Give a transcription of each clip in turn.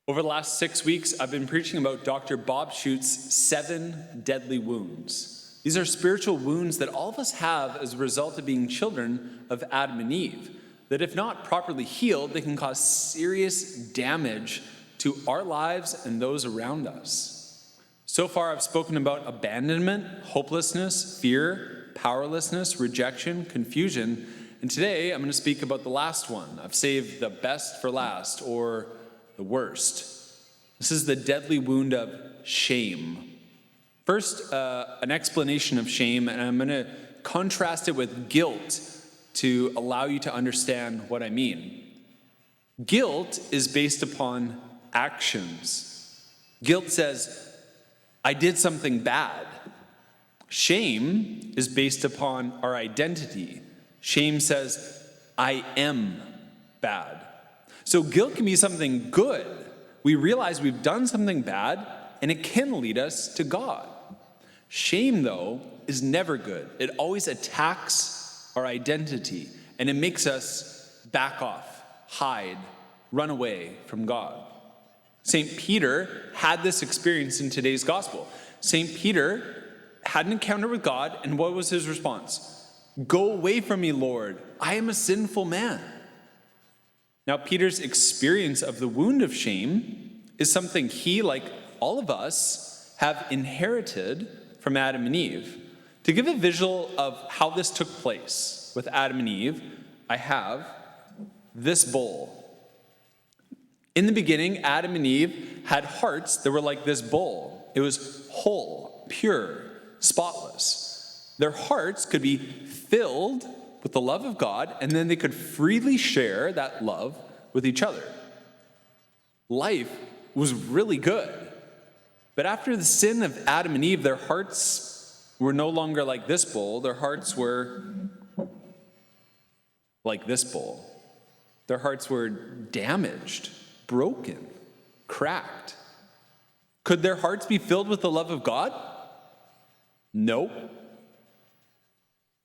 Over the last 6 weeks, I've been preaching about Dr. Bob Schutt's 7 deadly wounds. These are spiritual wounds that all of us have as a result of being children of Adam and Eve, that if not properly healed, they can cause serious damage to our lives and those around us. So far, I've spoken about abandonment, hopelessness, fear, powerlessness, rejection, confusion, and today I'm going to speak about the last one. I've saved the best for last, or the worst. This is the deadly wound of shame. First, an explanation of shame, and I'm going to contrast it with guilt to allow you to understand what I mean. Guilt is based upon actions. Guilt says, I did something bad. Shame is based upon our identity. Shame says, I am bad. So guilt can be something good. We realize we've done something bad, and it can lead us to God. Shame, though, is never good. It always attacks our identity, and it makes us back off, hide, run away from God. St. Peter had this experience in today's gospel. St. Peter had an encounter with God, and what was his response? Go away from me, Lord. I am a sinful man. Now, Peter's experience of the wound of shame is something he, like all of us, have inherited from Adam and Eve. To give a visual of how this took place with Adam and Eve, I have this bowl. In the beginning, Adam and Eve had hearts that were like this bowl. It was whole, pure, spotless. Their hearts could be filled with the love of God, and then they could freely share that love with each other. Life was really good. But after the sin of Adam and Eve, their hearts were no longer like this bowl. Their hearts were like this bowl. Their hearts were damaged, broken, cracked. Could their hearts be filled with the love of God? Nope.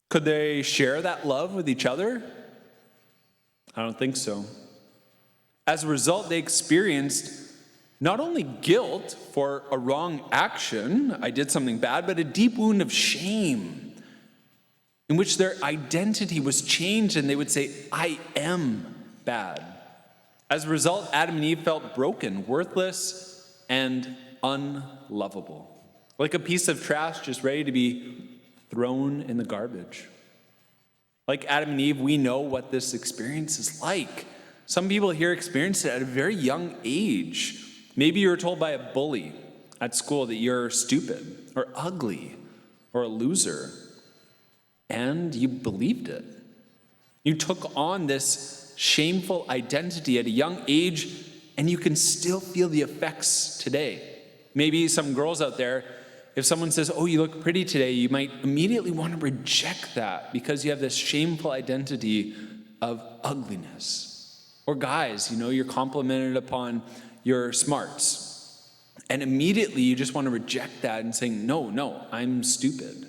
Could they share that love with each other? I don't think so. As a result, they experienced not only guilt for a wrong action, I did something bad, but a deep wound of shame in which their identity was changed and they would say, I am bad. As a result, Adam and Eve felt broken, worthless, and unlovable. Like a piece of trash just ready to be thrown in the garbage. Like Adam and Eve, we know what this experience is like. Some people here experienced it at a very young age. Maybe you were told by a bully at school that you're stupid or ugly or a loser, and you believed it. You took on this shameful identity at a young age, and you can still feel the effects today. Maybe some girls out there, if someone says, oh, you look pretty today, you might immediately want to reject that because you have this shameful identity of ugliness. Or guys, you're complimented upon your smarts. And immediately you just want to reject that and saying, no, I'm stupid.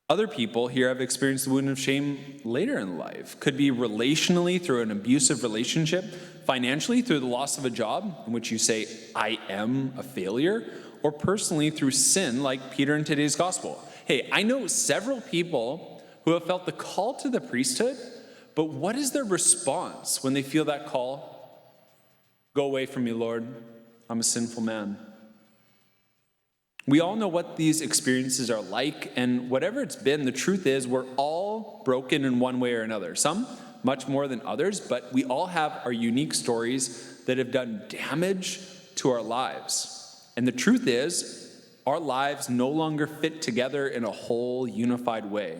Other people here have experienced the wound of shame later in life. Could be relationally through an abusive relationship, financially through the loss of a job in which you say, I am a failure, or personally through sin like Peter in today's gospel. Hey, I know several people who have felt the call to the priesthood, but what is their response when they feel that call? Go away from me, Lord. I'm a sinful man. We all know what these experiences are like, and whatever it's been, the truth is we're all broken in one way or another. Some much more than others, but we all have our unique stories that have done damage to our lives. And the truth is, our lives no longer fit together in a whole unified way.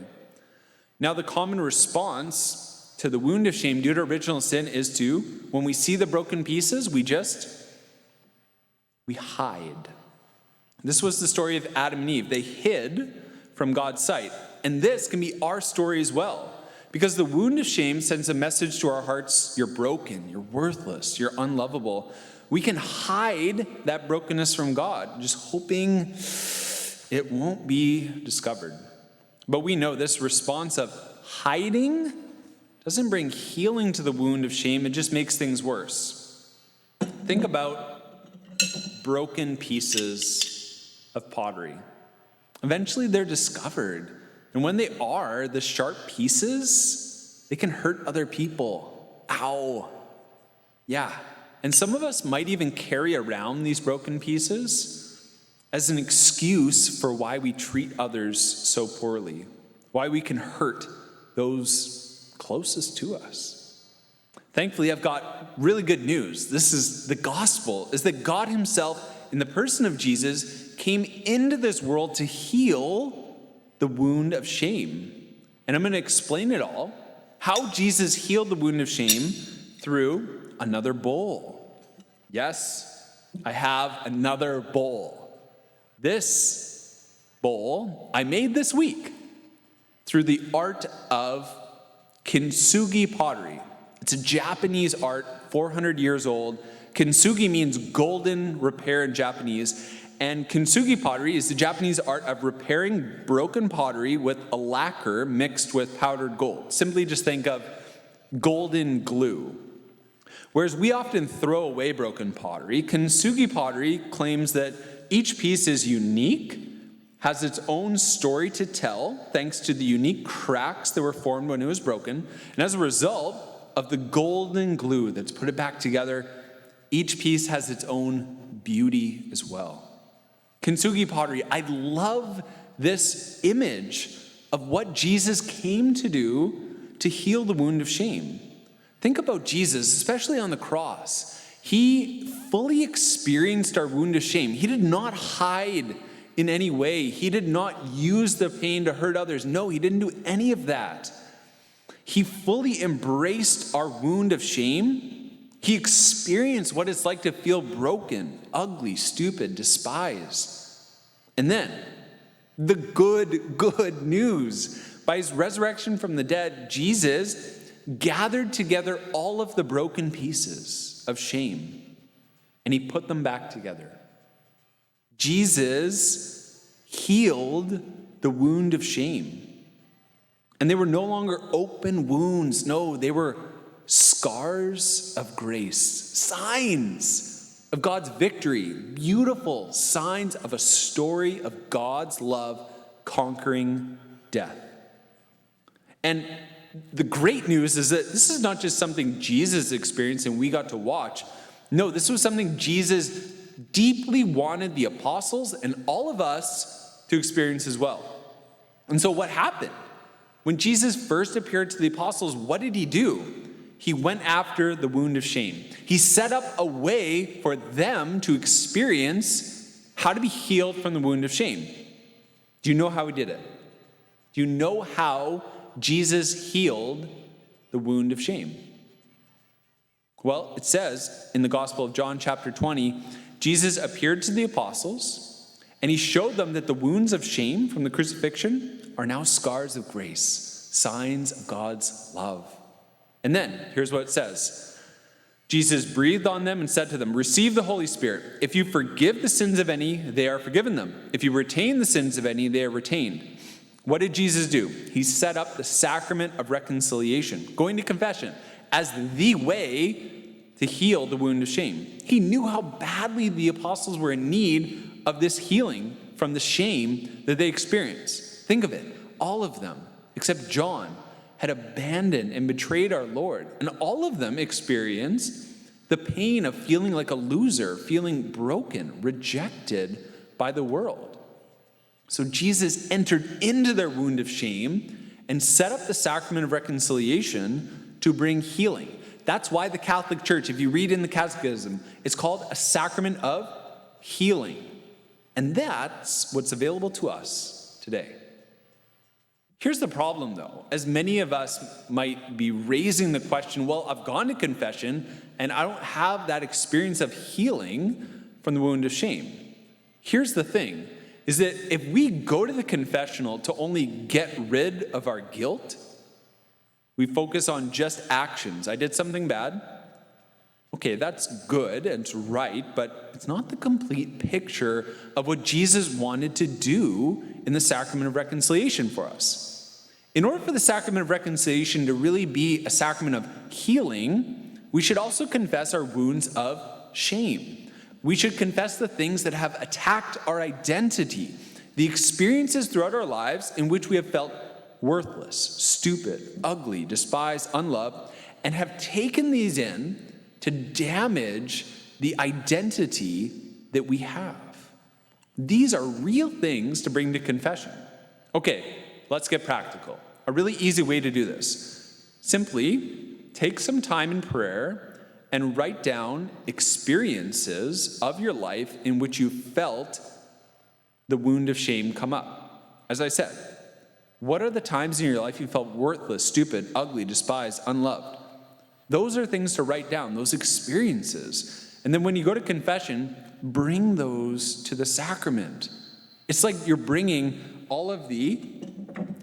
Now, the common response to the wound of shame due to original sin is to, when we see the broken pieces, we hide. This was the story of Adam and Eve. They hid from God's sight. And this can be our story as well. Because the wound of shame sends a message to our hearts, you're broken, you're worthless, you're unlovable. We can hide that brokenness from God, just hoping it won't be discovered. But we know this response of hiding doesn't bring healing to the wound of shame, it just makes things worse. Think about broken pieces of pottery. Eventually they're discovered. And when they are, the sharp pieces, they can hurt other people. Ow. Yeah. And some of us might even carry around these broken pieces as an excuse for why we treat others so poorly, why we can hurt those closest to us. Thankfully, I've got really good news. This is the gospel, is that God himself, in the person of Jesus, came into this world to heal the wound of shame. And I'm going to explain it all, how Jesus healed the wound of shame through another bowl. Yes, I have another bowl. This bowl I made this week through the art of Kintsugi pottery. It's a Japanese art, 400 years old. Kintsugi means golden repair in Japanese. And Kintsugi pottery is the Japanese art of repairing broken pottery with a lacquer mixed with powdered gold. Simply just think of golden glue. Whereas we often throw away broken pottery, Kintsugi pottery claims that each piece is unique, has its own story to tell, thanks to the unique cracks that were formed when it was broken. And as a result of the golden glue that's put it back together, each piece has its own beauty as well. Kintsugi pottery, I love this image of what Jesus came to do to heal the wound of shame. Think about Jesus, especially on the cross. He fully experienced our wound of shame. He did not hide in any way. He did not use the pain to hurt others. No, he didn't do any of that. He fully embraced our wound of shame. He experienced what it's like to feel broken, ugly, stupid, despised. And then, the good news. By his resurrection from the dead, Jesus gathered together all of the broken pieces of shame, and he put them back together. Jesus healed the wound of shame. And they were no longer open wounds. No, they were scars of grace, signs of God's victory, beautiful signs of a story of God's love conquering death. And the great news is that this is not just something Jesus experienced and we got to watch. No, this was something Jesus deeply wanted the apostles and all of us to experience as well. And so what happened? When Jesus first appeared to the apostles, what did he do? He went after the wound of shame. He set up a way for them to experience how to be healed from the wound of shame. Do you know how he did it? Do you know how Jesus healed the wound of shame? Well, it says in the Gospel of John chapter 20, Jesus appeared to the apostles and he showed them that the wounds of shame from the crucifixion are now scars of grace, signs of God's love. And then, here's what it says. Jesus breathed on them and said to them, "Receive the Holy Spirit. If you forgive the sins of any, they are forgiven them. If you retain the sins of any, they are retained." What did Jesus do? He set up the sacrament of reconciliation, going to confession, as the way to heal the wound of shame. He knew how badly the apostles were in need of this healing from the shame that they experienced. Think of it. All of them, except John, had abandoned and betrayed our Lord. And all of them experienced the pain of feeling like a loser, feeling broken, rejected by the world. So Jesus entered into their wound of shame and set up the sacrament of reconciliation to bring healing. That's why the Catholic Church, if you read in the Catechism, it's called a sacrament of healing. And that's what's available to us today. Here's the problem, though. As many of us might be raising the question, well, I've gone to confession and I don't have that experience of healing from the wound of shame. Here's the thing, is that if we go to the confessional to only get rid of our guilt, we focus on just actions. I did something bad. Okay, that's good and it's right, but it's not the complete picture of what Jesus wanted to do in the sacrament of reconciliation for us. In order for the sacrament of reconciliation to really be a sacrament of healing, we should also confess our wounds of shame. We should confess the things that have attacked our identity, the experiences throughout our lives in which we have felt worthless, stupid, ugly, despised, unloved, and have taken these in to damage the identity that we have. These are real things to bring to confession. Okay, let's get practical. A really easy way to do this. Simply take some time in prayer and write down experiences of your life in which you felt the wound of shame come up. As I said, what are the times in your life you felt worthless, stupid, ugly, despised, unloved? Those are things to write down, those experiences. And then when you go to confession, bring those to the sacrament. It's like you're bringing all of the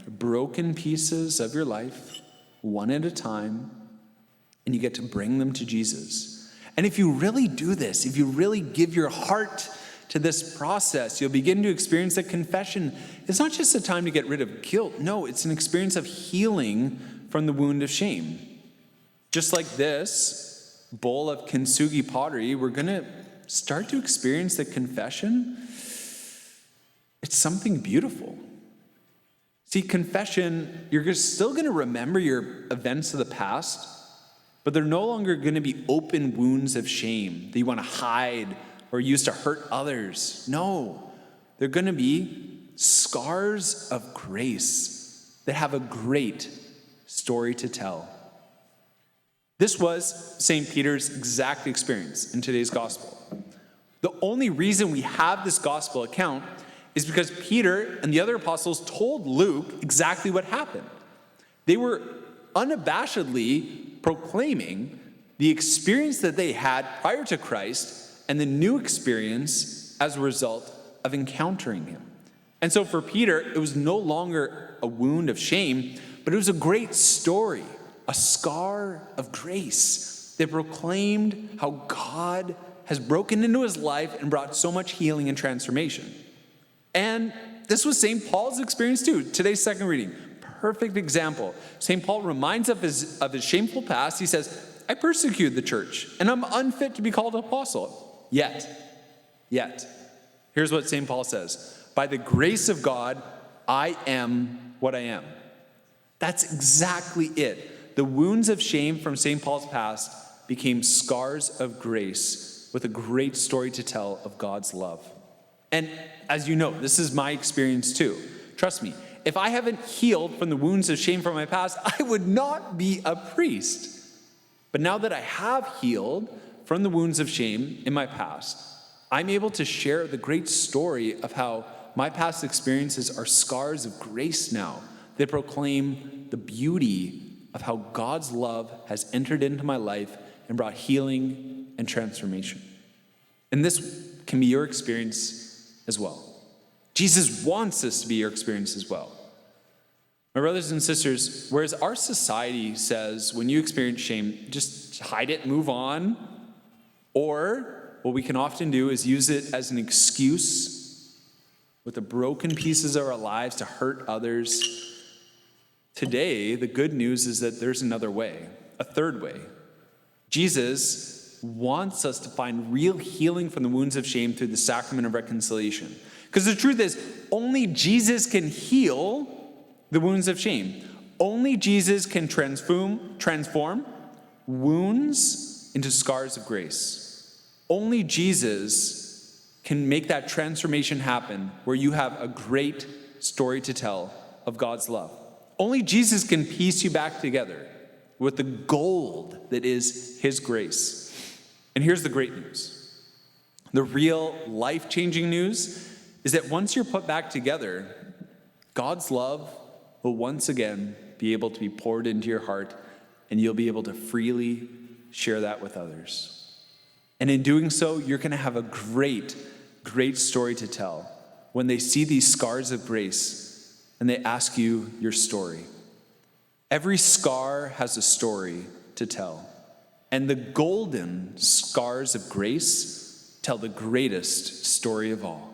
broken pieces of your life, one at a time, and you get to bring them to Jesus. And if you really do this, if you really give your heart to this process, you'll begin to experience that confession is not just a time to get rid of guilt. No, it's an experience of healing from the wound of shame. Just like this bowl of Kintsugi pottery, we're going to start to experience that confession. It's something beautiful. See, confession, you're still going to remember your events of the past, but they're no longer going to be open wounds of shame that you want to hide or use to hurt others. No, they're going to be scars of grace that have a great story to tell. This was St. Peter's exact experience in today's gospel. The only reason we have this gospel account is because Peter and the other apostles told Luke exactly what happened. They were unabashedly proclaiming the experience that they had prior to Christ and the new experience as a result of encountering him. And so for Peter, it was no longer a wound of shame, but it was a great story, a scar of grace that proclaimed how God has broken into his life and brought so much healing and transformation. And this was St. Paul's experience too. Today's second reading, perfect example. St. Paul reminds us of his shameful past. He says, I persecuted the church, and I'm unfit to be called an apostle. Yet. Here's what St. Paul says. By the grace of God, I am what I am. That's exactly it. The wounds of shame from St. Paul's past became scars of grace with a great story to tell of God's love. And as you know, this is my experience too. Trust me, if I haven't healed from the wounds of shame from my past, I would not be a priest. But now that I have healed from the wounds of shame in my past, I'm able to share the great story of how my past experiences are scars of grace now that proclaim the beauty of how God's love has entered into my life and brought healing and transformation. And this can be your experience as well. Jesus wants this to be your experience as well. My brothers and sisters, whereas our society says when you experience shame, just hide it, move on, or what we can often do is use it as an excuse with the broken pieces of our lives to hurt others. Today, the good news is that there's another way, a third way. Jesus wants us to find real healing from the wounds of shame through the sacrament of reconciliation. Because the truth is, only Jesus can heal the wounds of shame. Only Jesus can transform wounds into scars of grace. Only Jesus can make that transformation happen where you have a great story to tell of God's love. Only Jesus can piece you back together with the gold that is his grace. And here's the great news. The real life-changing news is that once you're put back together, God's love will once again be able to be poured into your heart, and you'll be able to freely share that with others. And in doing so, you're going to have a great, great story to tell when they see these scars of grace and they ask you your story. Every scar has a story to tell, and the golden scars of grace tell the greatest story of all.